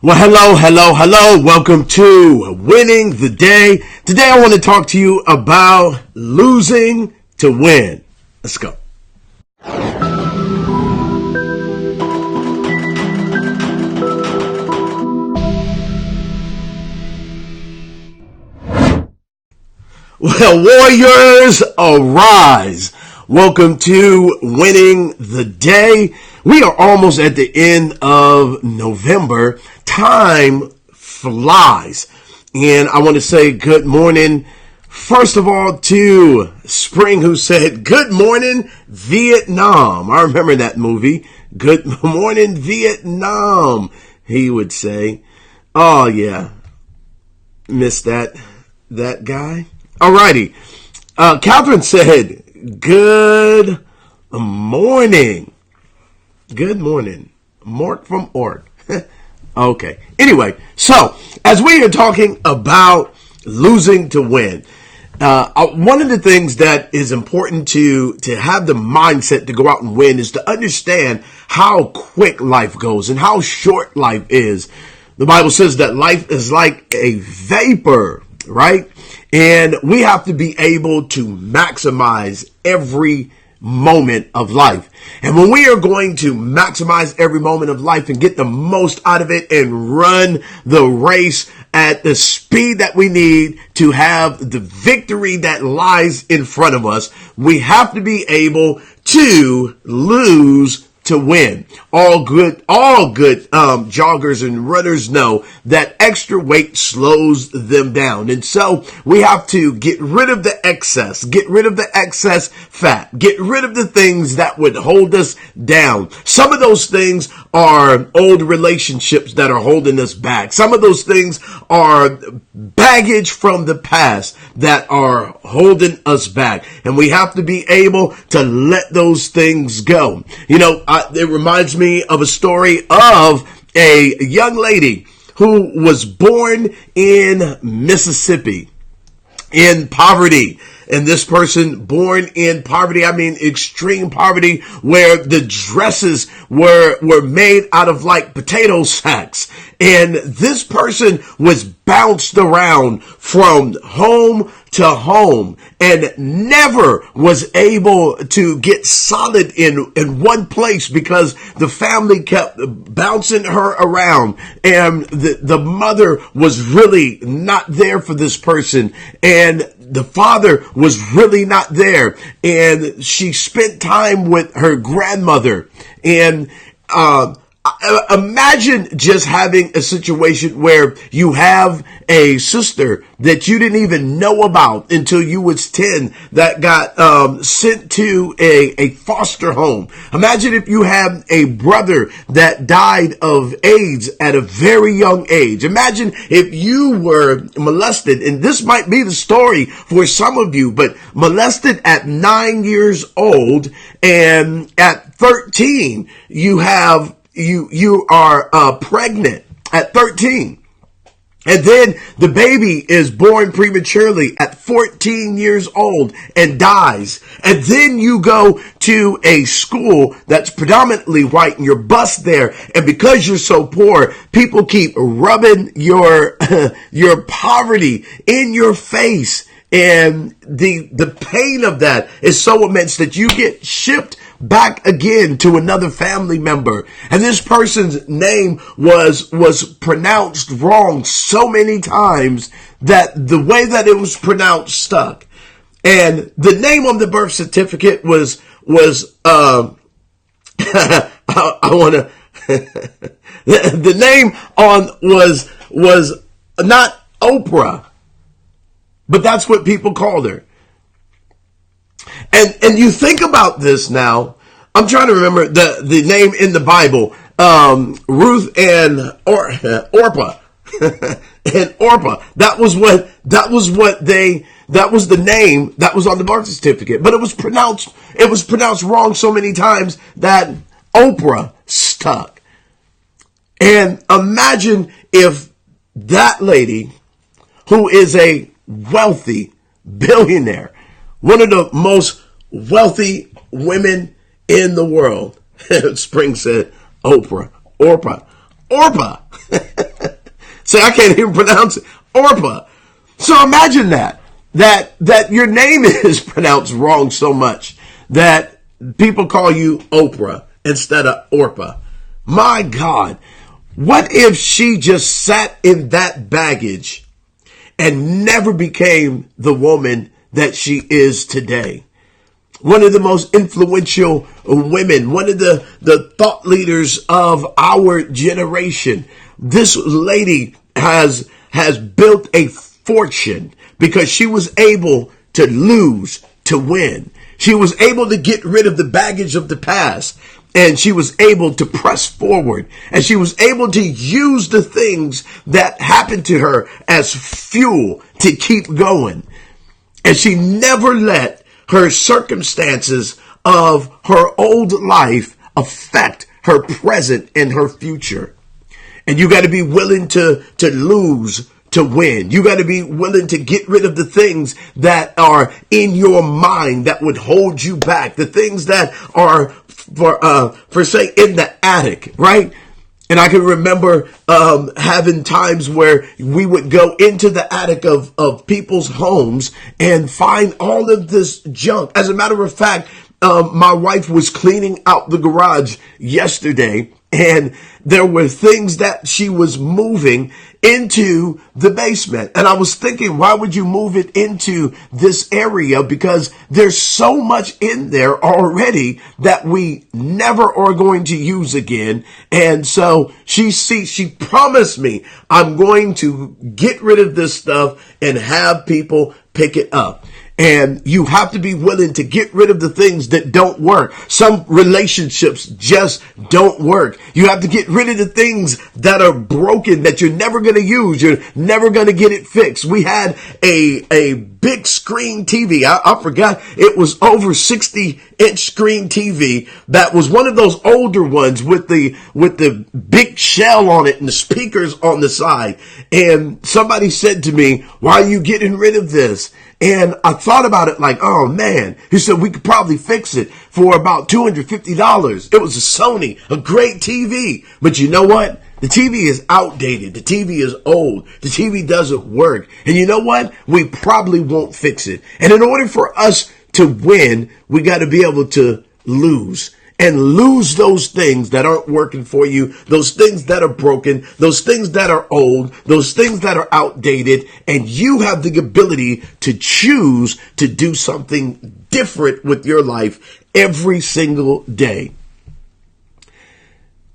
Well, hello. Welcome to Winning the Day. Today I want to talk to you about losing to win. Let's go. Well, warriors, arise. Welcome to Winning the Day. We are almost at the end of November. Time flies. And I want to say good morning, first of all, to Spring, who said, "Good morning, Vietnam." I remember that movie. Good morning, Vietnam, he would say. Oh, yeah. Missed that guy. Alrighty. Catherine said, good morning. Good morning. Mark from Ork. Okay. Anyway, so as we are talking about losing to win, one of the things that is important to have the mindset to go out and win is to understand how quick life goes and how short life is. The Bible says that life is like a vapor, right? And we have to be able to maximize every moment of life. And when we are going to maximize every moment of life and get the most out of it and run the race at the speed that we need to have the victory that lies in front of us, we have to be able to lose to win. All good joggers and runners know that extra weight slows them down. And so we have to get rid of the excess fat, get rid of the things that would hold us down. Some of those things are old relationships that are holding us back. Some of those things are baggage from the past that are holding us back. And we have to be able to let those things go. You know, it reminds me of a story of a young lady who was born in Mississippi in poverty. And this person born in poverty, I mean extreme poverty, where the dresses were made out of like potato sacks. And this person was bounced around from home to home and never was able to get solid in one place because the family kept bouncing her around, and the mother was really not there for this person, and the father was really not there, and she spent time with her grandmother. And imagine just having a situation where you have a sister that you didn't even know about until you was 10 that got sent to a foster home. Imagine if you had a brother that died of AIDS at a very young age. Imagine if you were molested, and this might be the story for some of you, but molested at 9 years old, and at 13 you are pregnant at 13. And then the baby is born prematurely at 14 years old and dies. And then you go to a school that's predominantly white and you're bused there. And because you're so poor, people keep rubbing your poverty in your face. And the pain of that is so immense that you get shipped back again to another family member. And this person's name was pronounced wrong so many times that the way that it was pronounced stuck. And the name on the birth certificate was I want to the name was not Oprah, but that's what people called her. And you think about this now. I'm trying to remember the name in the Bible. Ruth and Orpah. And Orpah. That was the name that was on the birth certificate. But it was pronounced wrong so many times that Oprah stuck. And imagine if that lady, who is a wealthy billionaire, one of the most wealthy women in the world, Spring said Orpah. Orpah. So I can't even pronounce it. Orpah. So imagine that your name is pronounced wrong so much that people call you Oprah instead of Orpah. My God, what if she just sat in that baggage and never became the woman that she is today? One of the most influential women, one of the thought leaders of our generation. This lady has built a fortune because she was able to lose to win. She was able to get rid of the baggage of the past, and she was able to press forward, and she was able to use the things that happened to her as fuel to keep going. And she never let her circumstances of her old life affect her present and her future. And you got to be willing to lose to win. You got to be willing to get rid of the things that are in your mind that would hold you back. The things that are for say in the attic, right? And I can remember having times where we would go into the attic of people's homes and find all of this junk. As a matter of fact, my wife was cleaning out the garage yesterday, and there were things that she was moving into the basement. And I was thinking, why would you move it into this area? Because there's so much in there already that we never are going to use again. And so she promised me, I'm going to get rid of this stuff and have people pick it up. And you have to be willing to get rid of the things that don't work. Some relationships just don't work. You have to get rid of the things that are broken that you're never going to use. You're never going to get it fixed. We had a big screen TV. I forgot it was over 60-inch screen TV that was one of those older ones with the big shell on it and the speakers on the side. And somebody said to me, why are you getting rid of this? And I thought about it like, oh man, he said we could probably fix it for about $250. It was a Sony, a great TV. But you know what? The TV is outdated. The TV is old. The TV doesn't work. And you know what? We probably won't fix it. And in order for us to win, we got to be able to lose. And lose those things that aren't working for you, those things that are broken, those things that are old, those things that are outdated. And you have the ability to choose to do something different with your life every single day.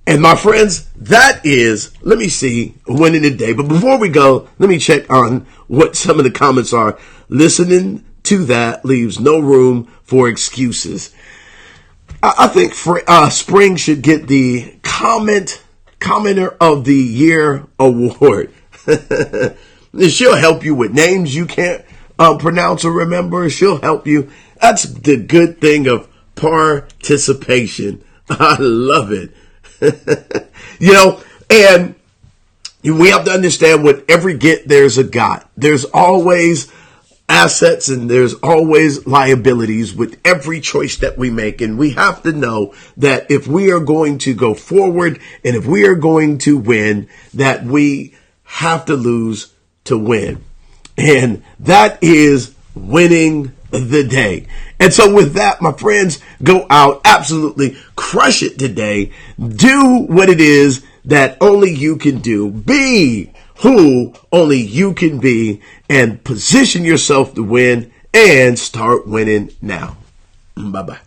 And my friends, that is, let me see, winning the day. But before we go, let me check on what some of the comments are. Listening to that leaves no room for excuses. I think Spring should get the commenter of the year award. She'll help you with names you can't pronounce or remember. She'll help you. That's the good thing of participation. I love it. And we have to understand with every get, there's a got. There's always assets and there's always liabilities with every choice that we make. And we have to know that if we are going to go forward and if we are going to win, that we have to lose to win. And that is winning the day. And so with that, my friends, go out, absolutely crush it today. Do what it is that only you can do. Be who only you can be, and position yourself to win and start winning now. Bye-bye.